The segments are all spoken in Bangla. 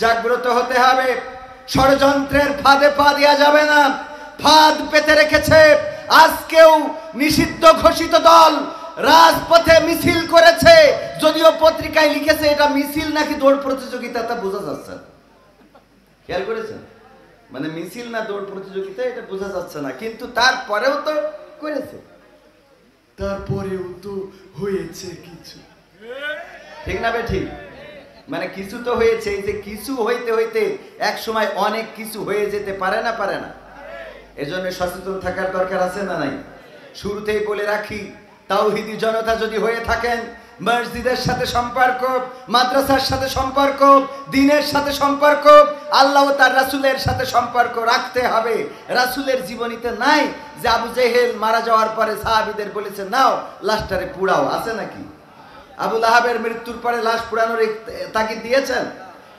জাগ্রত হতে হবে। ষড়যন্ত্রের ফাঁদে পা দেওয়া যাবে না। ফাঁদ পেতে রেখেছে। আজকেও নিষিদ্ধ ঘোষিত দল রাজপথে মিছিল করেছে, যদিও পত্রিকায় লিখেছে এটা মিছিল নাকি দৌড় প্রতিযোগিতা তা বোঝা যাচ্ছে না। খেয়াল করেছেন? মানে মিছিল না দৌড় প্রতিযোগিতা এটা বোঝা যাচ্ছে না, কিন্তু তারপরেও তো করেছে, তারপরেও তো হয়েছে কিছু। ঠিক না বে ঠিক? মানে কিছু তো হয়েছে। এই যে কিছু হইতে হইতে এক সময় অনেক কিছু হয়ে যেতে পারে না, পারে না? এজন্য সচেতন থাকার দরকার আছে না নাই? শুরুতেই বলে রাখি, তাওহীদি জনতা যদি হয়ে থাকেন, মসজিদের সাথে সম্পর্ক, মাদ্রাসার সাথে সম্পর্ক, দ্বীনের সাথে সম্পর্ক, আল্লাহ ও তার রাসূলের সাথে সম্পর্ক রাখতে হবে। রাসূলের জীবনীতে নাই যে আবু জেহেল মারা যাওয়ার পরে সাহাবীদের বলেছে নাও লাশটারে পুড়াও, আছে নাকি? আবু লাহাবের মৃত্যুর পরে লাশ পুড়ানোর তাগিদ দিয়েছেন?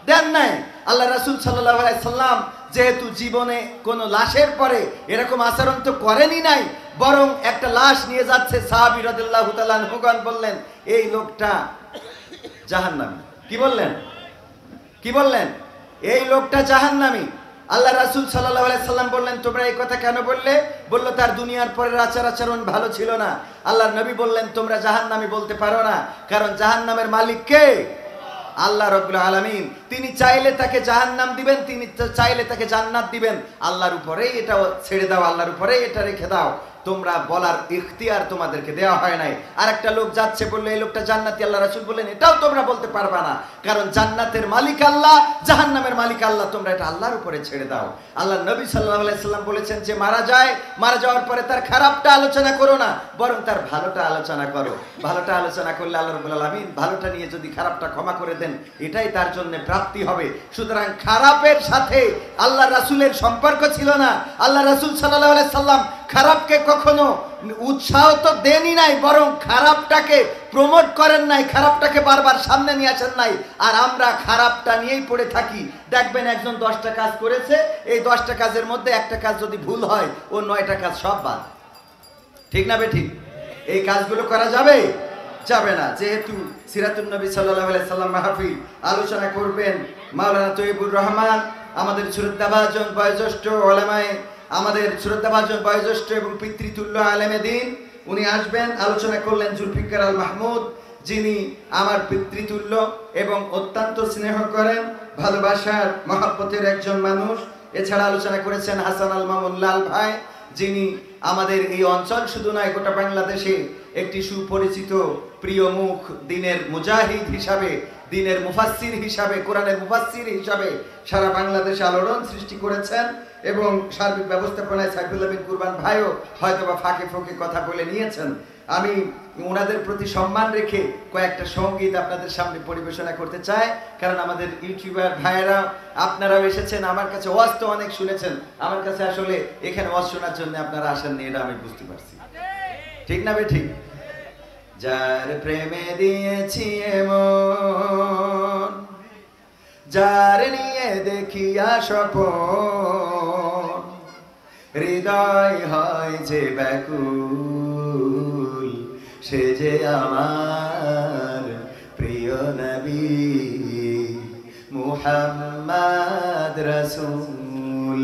দেন নাই। আল্লাহ রাসূল সাল্লাল্লাহু আলাইহি সাল্লাম যেহেতু জীবনে কোনো লাশের পরে এরকম আচরণ তো করেনি নাই, বরং একটা লাশ নিয়ে যাচ্ছে, সাহাবী রাদিয়াল্লাহু তাআলা আনহুগণ বললেন এই লোকটা জাহান্নামী। কি বললেন? কি বললেন? এই লোকটা জাহান্নামী। আল্লাহ রাসূল সাল্লাল্লাহু আলাইহি সাল্লাম বললেন তোমরা এই কথা কেন বললে? বলল তার দুনিয়ার পরের আচরণ ভালো ছিল না। আল্লাহর নবী বললেন তোমরা জাহান্নামী বলতে পারো না, কারণ জাহান্নামের মালিক কে? আল্লাহ রাব্বুল আলামিন। তিনি চাইলে তাকে জাহান্নাম দিবেন, তিনি চাইলে তাকে জান্নাত দিবেন। আল্লাহর উপরেই এটা ছেড়ে দাও, আল্লাহর উপরেই এটা রেখে দাও। তোমরা বলার ইখতিয়ার তোমাদেরকে দেওয়া হয় নাই। আর একটা লোক যাচ্ছে, বললো এই লোকটা জান্নাতি। আল্লাহ রাসূল বললেন এটাও তোমরা বলতে পারবা না, কারণ জান্নাতের মালিক আল্লাহ, জাহান্নামের মালিক আল্লাহ। তোমরা এটা আল্লাহর উপরে ছেড়ে দাও। আল্লাহ নবী সাল্লাল্লাহু আলাইহি সাল্লাম বলেছেন যে মারা যায়, মারা যাওয়ার পরে তার খারাপটা আলোচনা করো না, বরং তার ভালোটা আলোচনা করো। ভালোটা আলোচনা করলে আল্লাহ রাব্বুল আলামিন ভালোটা নিয়ে যদি খারাপটা ক্ষমা করে দেন, এটাই তার জন্য প্রাপ্তি হবে। সুতরাং খারাপের সাথে আল্লাহ রাসূলের সম্পর্ক ছিল না। আল্লাহ রাসূল সাল্লাল্লাহু আলাইহি সাল্লাম খারাপকে কখনো উৎসাহ তো দেনই নাই, বরং খারাপটাকে প্রমোট করেন নাই, খারাপটাকে বারবার সামনে নিয়ে আসেন নাই। আর আমরা খারাপটা নিয়েই পড়ে থাকি। দেখবেন একজন 10টা কাজ করেছে, এই 10টা কাজের মধ্যে একটা কাজ যদি ভুল হয়, ও 9টা কাজ সব বাদ। ঠিক না বে ঠিক? এই কাজগুলো করা যাবে? যাবে না। যেহেতু সিরাতুন নবী সাল্লাল্লাহু আলাইহি সাল্লাম মাহফিল আলোচনা করবেন মাওলানা তৈয়বুর রহমান, আমাদের শ্রদ্ধাভাজন বয়োজ্যেষ্ঠ ওলামায়ে, আমাদের শ্রদ্ধাভাজন বয়োজ্যেষ্ঠ এবং পিতৃতুল্য আলেমে দ্বীন, উনি আসবেন। আলোচনা করলেন জুলফিকার আল মাহমুদ, যিনি আমার পিতৃতুল্য এবং অত্যন্ত স্নেহ করেন, ভালোবাসার মহব্বতের একজন মানুষ। এছাড়া আলোচনা করেছেন হাসান আল মামুন লাল ভাই, যিনি আমাদের এই অঞ্চল শুধু নয় গোটা বাংলাদেশে একটি সুপরিচিত প্রিয় মুখ, দ্বীনের মুজাহিদ হিসাবে, দ্বীনের মুফাসসির হিসাবে, কোরআনের মুফাসসির হিসাবে সারা বাংলাদেশে আলোড়ন সৃষ্টি করেছেন। এবং সার্বিক ব্যবস্থাপনায় সাইফুল্লাহ বিন কুরবান ভাইও হয়তোবা ফাঁকে ফোঁকে কথা বলে নিয়েছেন। আমি ওনাদের প্রতি সম্মান রেখে কয়েকটা সঙ্গীত আপনাদের সামনে পরিবেশনা করতে চাই, কারণ আমাদের ইউটিউবার ভাইয়েরা আপনারাও এসেছেন, আমার কাছে ওয়াজ তো অনেক শুনেছেন, আমার কাছে আসলে এখানে ওয়াজ শোনার জন্য আপনারা আসেননি, এটা আমি বুঝতে পারছি। ঠিক না বে ঠিক? যার প্রেমে দিয়েছি এমন, যার নিয়ে দেখিয়া স্বপন, হৃদয় হয় যে ব্যাকুল, সে যে আমার প্রিয় নবী মুহাম্মদ রাসূল,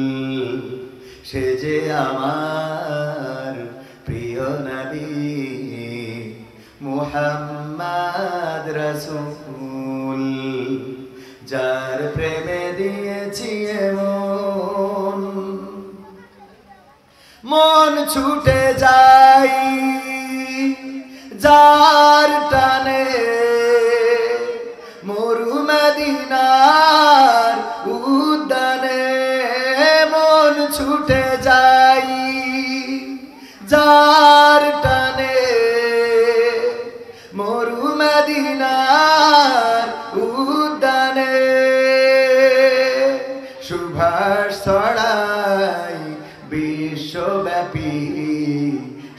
সে যে আমার প্রিয় নবী মুহাম্মদ রাসূল, যার প্রেমে দিয়েছি এমন, মন ছুটে যাই যার টানে, মরু মদিনার উদ্যানে, মন ছুটে যাই যার টানে, মরু মদিনার উদ্যানে, সুভাষ ছড়াই বিশ্বব্যাপী,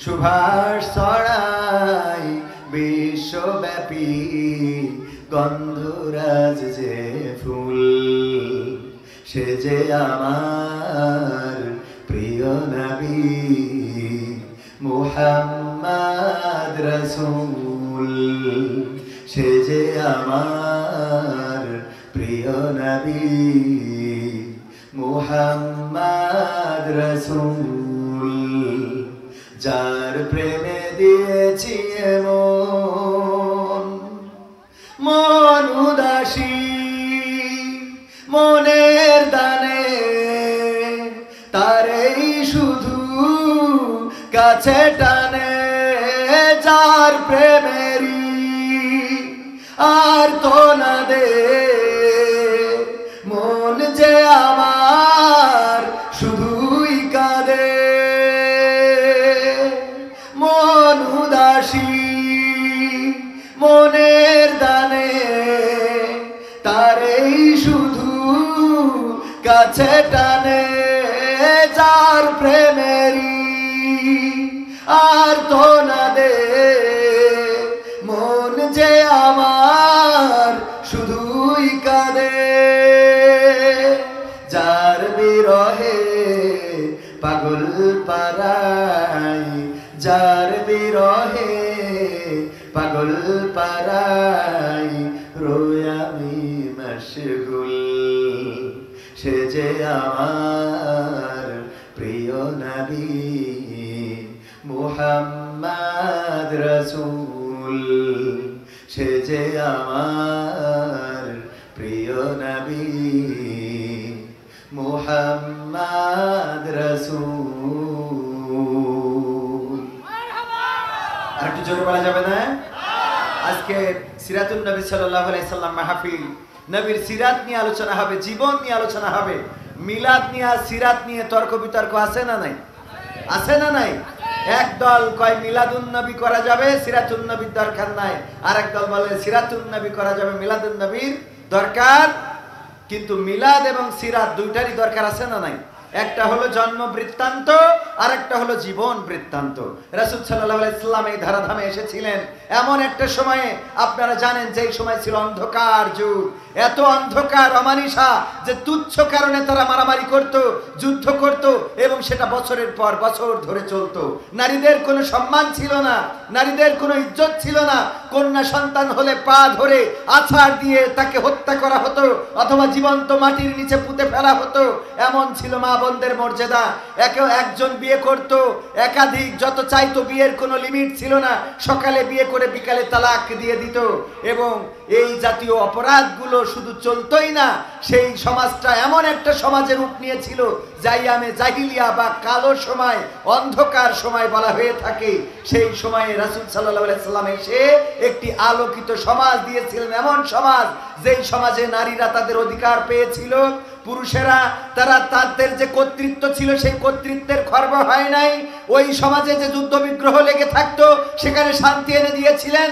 সুভাষ ছড়াই বিশ্বব্যাপী, গন্ধরাজ যে ফুল, সে যে আমার প্রিয় নবী মুহাম্মদ রাসূল, সে যে আমার প্রিয় নবী মুহাম্মদ রাসূল, যার প্রেমে দিয়েছি মন উদাসী মনের দানে, তারেই শুধু কাছে টানে, যার প্রেমেরই আর তো না দে মন যে আমার শুধুই কাঁদে, মন উদাসী মনের দানে, তারেই শুধু কাছে টানে, যার প্রেমেরই আর তো না দে মন যে আমার শুধুই কাঁদে, যার বিরহে পাগল পারাই, যার বিরহে পাগল পারাই, রোই আমি মশগুল, সে যে আমার প্রিয় নবী মুহাম্মদ রাসূল, সে যে আমার প্রিয় নবী মুহাম্মদ রাসূল। আর একটু জোরে বলা যাবে না? আজকে সিরাতুন নবী সাল্লাল্লাহু আলাইহি সাল্লাম মাহফিল, নবীর সিরাত নিয়ে আলোচনা হবে, জীবন নিয়ে আলোচনা হবে। মিলাদ নিয়ে আর সিরাত নিয়ে তর্ক বিতর্ক আছে না নাই? আছে না নাই? একদল কয় মিলাদুন নবী করা যাবে, সিরাতুন নবীর দরকার নাই। আর একদল বলে সিরাতুন নবী করা যাবে, মিলাদুন নবীর দরকার। কিন্তু মিলাদ এবং সিরাত দুইটারই দরকার আছে না নাই? একটা হলো জন্ম বৃত্তান্ত, আর একটা হলো জীবন বৃত্তান্ত। রাসূল সাল্লাল্লাহু আলাইহি সাল্লাম এই ধারাধামে এসেছিলেন এমন একটা সময়ে, আপনারা জানেন যে এই সময় ছিল অন্ধকার যুগ, এত অন্ধকার অমানিসা যে তুচ্ছ কারণে তারা মারামারি করত, যুদ্ধ করত, এবং সেটা বছরের পর বছর ধরে চলতো। নারীদের কোনো সম্মান ছিল না, নারীদের কোনো ইজ্জত ছিল না। কন্যা সন্তান হলে পা ধরে আছাড় দিয়ে তাকে হত্যা করা হতো, অথবা জীবন্ত মাটির নিচে পুঁতে ফেলা হতো। এমন ছিল মা বোনদের মর্যাদা। একজন বিয়ে করত, একাধিক যত চাইতো, বিয়ের কোনো লিমিট ছিল না। সকালে বিয়ে করে বিকালে তালাক দিয়ে দিত। এবং এই জাতীয় অপরাধগুলো শুধু চলতোই না, সেই সমাজটা এমন একটা সমাজে রূপ নিয়েছিল জাইয়ামে জাহিলিয়া বা কালো সময়, অন্ধকার সময় বলা হয়ে থাকে। সেই সময়ে রাসূল সাল্লাল্লাহু আলাইহি সাল্লাম এসে একটি আলোকিত সমাজ দিয়েছিলেন, এমন সমাজ যেই সমাজে নারীরা তাদের অধিকার পেয়েছিল। পুরুষেরা তারা তাদের যে কর্তৃত্ব ছিল সেই কর্তৃত্বের খর্ব হয় নাই। ওই সমাজে যে যুদ্ধ বিগ্রহ লেগে থাকতো সেখানে শান্তি এনে দিয়েছিলেন।